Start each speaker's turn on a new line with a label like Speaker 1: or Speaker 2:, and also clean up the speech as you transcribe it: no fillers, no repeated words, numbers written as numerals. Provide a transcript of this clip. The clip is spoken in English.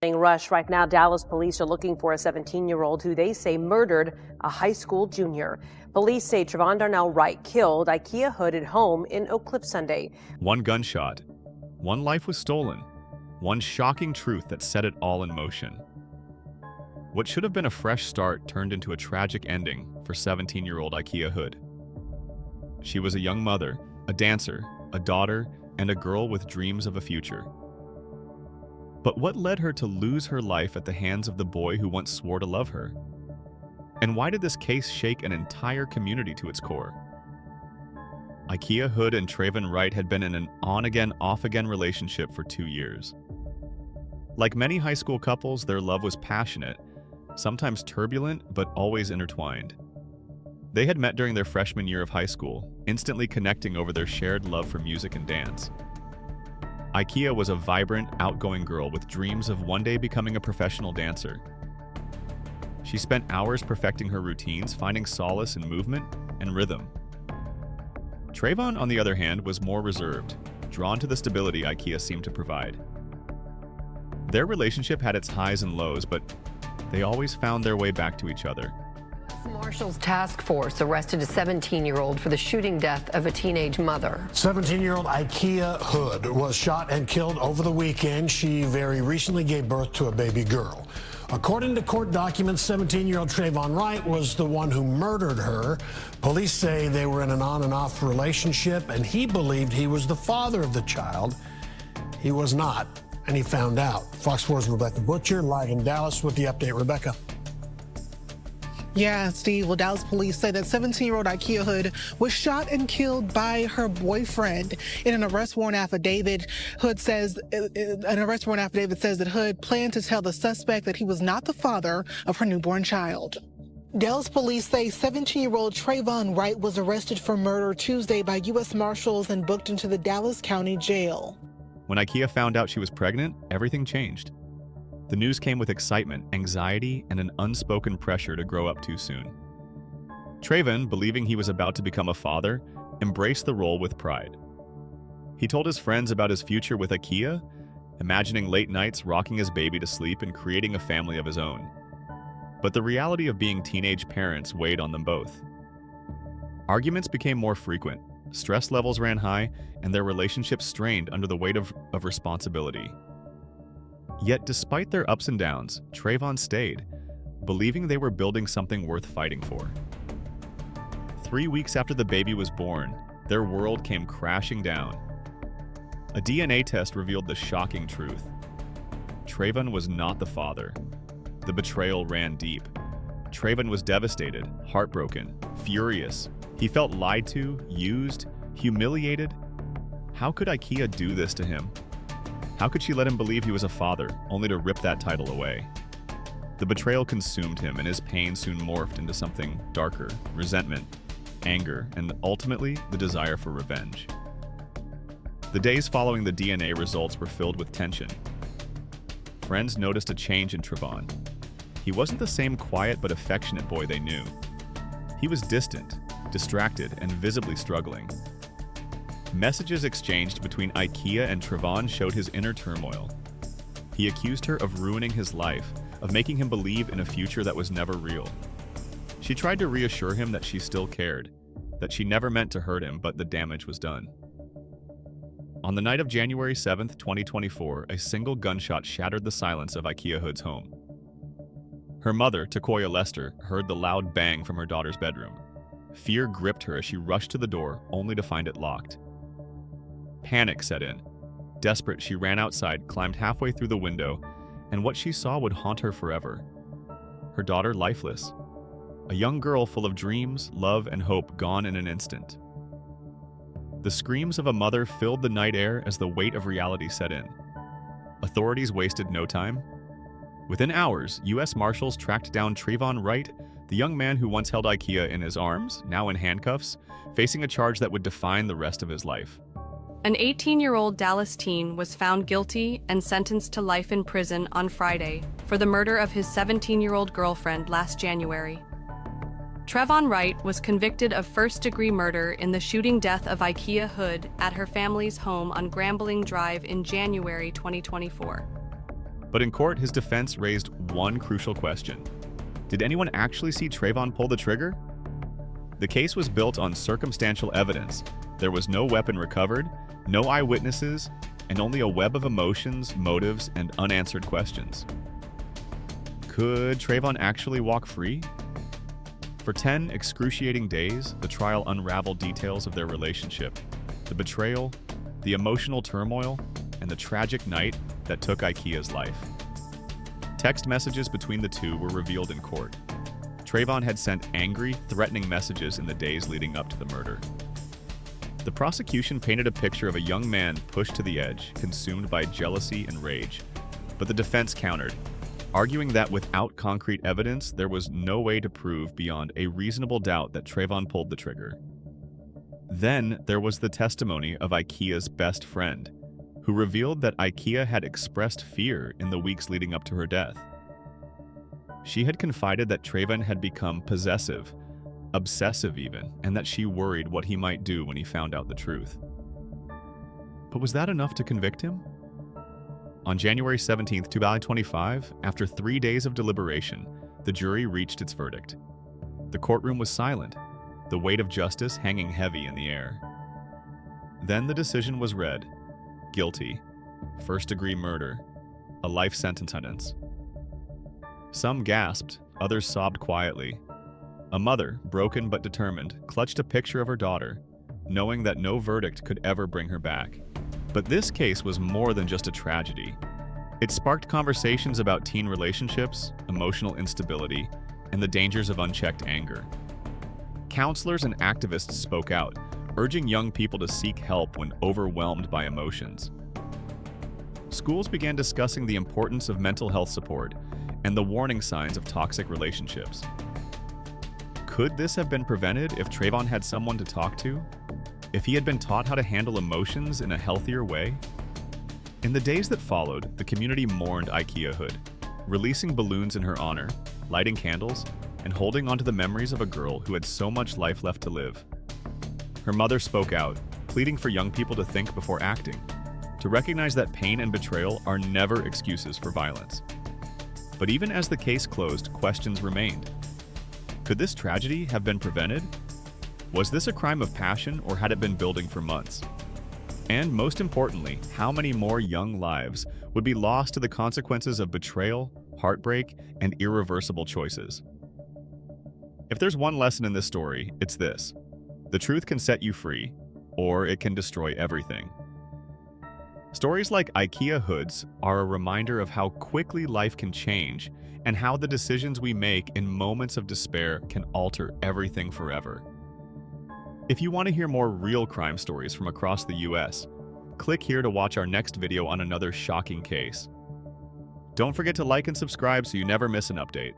Speaker 1: Rush. Right now, Dallas police are looking for a 17-year-old who they say murdered a high school junior. Police say Trayvon Darnell Wright killed Ikea Hood at home in Oak Cliff Sunday.
Speaker 2: One gunshot, one life was stolen, one shocking truth that set it all in motion. What should have been a fresh start turned into a tragic ending for 17-year-old Ikea Hood. She was a young mother, a dancer, a daughter, and a girl with dreams of a future. But what led her to lose her life at the hands of the boy who once swore to love her? And why did this case shake an entire community to its core? Ikea Hood and Trayvon Wright had been in an on-again, off-again relationship for 2 years. Like many high school couples, their love was passionate, sometimes turbulent, but always intertwined. They had met during their freshman year of high school, instantly connecting over their shared love for music and dance. Ikea was a vibrant, outgoing girl with dreams of one day becoming a professional dancer. She spent hours perfecting her routines, finding solace in movement and rhythm. Trayvon, on the other hand, was more reserved, drawn to the stability Ikea seemed to provide. Their relationship had its highs and lows, but they always found their way back to each other.
Speaker 3: Marshals task force arrested a 17-year-old for the shooting death of a teenage mother.
Speaker 4: 17-year-old Ikea Hood was shot and killed over the weekend. She very recently gave birth to a baby girl. According to court documents, 17-year-old Trayvon Wright was the one who murdered her. Police say they were in an on and off relationship, and he believed he was the father of the child. He was not, and he found out. Fox 4's Rebecca Butcher live in Dallas with the update. Rebecca.
Speaker 5: Yeah, Steve. Well, Dallas police say that 17-year-old Ikea Hood was shot and killed by her boyfriend. In an arrest warrant affidavit, says that Hood planned to tell the suspect that he was not the father of her newborn child. Dallas police say 17-year-old Trayvon Wright was arrested for murder Tuesday by U.S. Marshals and booked into the Dallas County Jail.
Speaker 2: When Ikea found out she was pregnant, everything changed. The news came with excitement, anxiety, and an unspoken pressure to grow up too soon. Trayvon, believing he was about to become a father, embraced the role with pride. He told his friends about his future with Ikea, imagining late nights rocking his baby to sleep and creating a family of his own. But the reality of being teenage parents weighed on them both. Arguments became more frequent, stress levels ran high, and their relationship strained under the weight of responsibility. Yet despite their ups and downs, Trayvon stayed, believing they were building something worth fighting for. 3 weeks after the baby was born, their world came crashing down. A DNA test revealed the shocking truth. Trayvon was not the father. The betrayal ran deep. Trayvon was devastated, heartbroken, furious. He felt lied to, used, humiliated. How could Ikea do this to him? How could she let him believe he was a father, only to rip that title away? The betrayal consumed him, and his pain soon morphed into something darker: resentment, anger, and ultimately, the desire for revenge. The days following the DNA results were filled with tension. Friends noticed a change in Trayvon. He wasn't the same quiet but affectionate boy they knew. He was distant, distracted, and visibly struggling. Messages exchanged between Ikea and Trayvon showed his inner turmoil. He accused her of ruining his life, of making him believe in a future that was never real. She tried to reassure him that she still cared, that she never meant to hurt him, but the damage was done. On the night of January 7, 2024, a single gunshot shattered the silence of Ikea Hood's home. Her mother, Takoya Lester, heard the loud bang from her daughter's bedroom. Fear gripped her as she rushed to the door, only to find it locked. Panic set in. Desperate, she ran outside, climbed halfway through the window, and what she saw would haunt her forever. Her daughter lifeless. A young girl full of dreams, love, and hope gone in an instant. The screams of a mother filled the night air as the weight of reality set in. Authorities wasted no time. Within hours, U.S. Marshals tracked down Trayvon Wright, the young man who once held Ikea in his arms, now in handcuffs, facing a charge that would define the rest of his life.
Speaker 6: An 18-year-old Dallas teen was found guilty and sentenced to life in prison on Friday for the murder of his 17-year-old girlfriend last January. Trayvon Wright was convicted of first-degree murder in the shooting death of Ikea Hood at her family's home on Grambling Drive in January 2024.
Speaker 2: But in court, his defense raised one crucial question. Did anyone actually see Trayvon pull the trigger? The case was built on circumstantial evidence. There was no weapon recovered, no eyewitnesses, and only a web of emotions, motives, and unanswered questions. Could Trayvon actually walk free? For 10 excruciating days, the trial unraveled details of their relationship, the betrayal, the emotional turmoil, and the tragic night that took Ikea's life. Text messages between the two were revealed in court. Trayvon had sent angry, threatening messages in the days leading up to the murder. The prosecution painted a picture of a young man pushed to the edge, consumed by jealousy and rage. But the defense countered, arguing that without concrete evidence, there was no way to prove beyond a reasonable doubt that Trayvon pulled the trigger. Then there was the testimony of Ikea's best friend, who revealed that Ikea had expressed fear in the weeks leading up to her death. She had confided that Trayvon had become possessive, obsessive even, and that she worried what he might do when he found out the truth. But was that enough to convict him? On January 17, 2025, after 3 days of deliberation, the jury reached its verdict. The courtroom was silent, the weight of justice hanging heavy in the air. Then the decision was read: guilty, first-degree murder, a life sentence. Some gasped, others sobbed quietly. A mother, broken but determined, clutched a picture of her daughter, knowing that no verdict could ever bring her back. But this case was more than just a tragedy. It sparked conversations about teen relationships, emotional instability, and the dangers of unchecked anger. Counselors and activists spoke out, urging young people to seek help when overwhelmed by emotions. Schools began discussing the importance of mental health support and the warning signs of toxic relationships. Could this have been prevented if Trayvon had someone to talk to? If he had been taught how to handle emotions in a healthier way? In the days that followed, the community mourned Ikea Hood, releasing balloons in her honor, lighting candles, and holding onto the memories of a girl who had so much life left to live. Her mother spoke out, pleading for young people to think before acting, to recognize that pain and betrayal are never excuses for violence. But even as the case closed, questions remained. Could this tragedy have been prevented? Was this a crime of passion, or had it been building for months? And most importantly, how many more young lives would be lost to the consequences of betrayal, heartbreak, and irreversible choices? If there's one lesson in this story, it's this: the truth can set you free, or it can destroy everything. Stories like Ikea Hoods are a reminder of how quickly life can change and how the decisions we make in moments of despair can alter everything forever. If you want to hear more real crime stories from across the US, click here to watch our next video on another shocking case. Don't forget to like and subscribe so you never miss an update.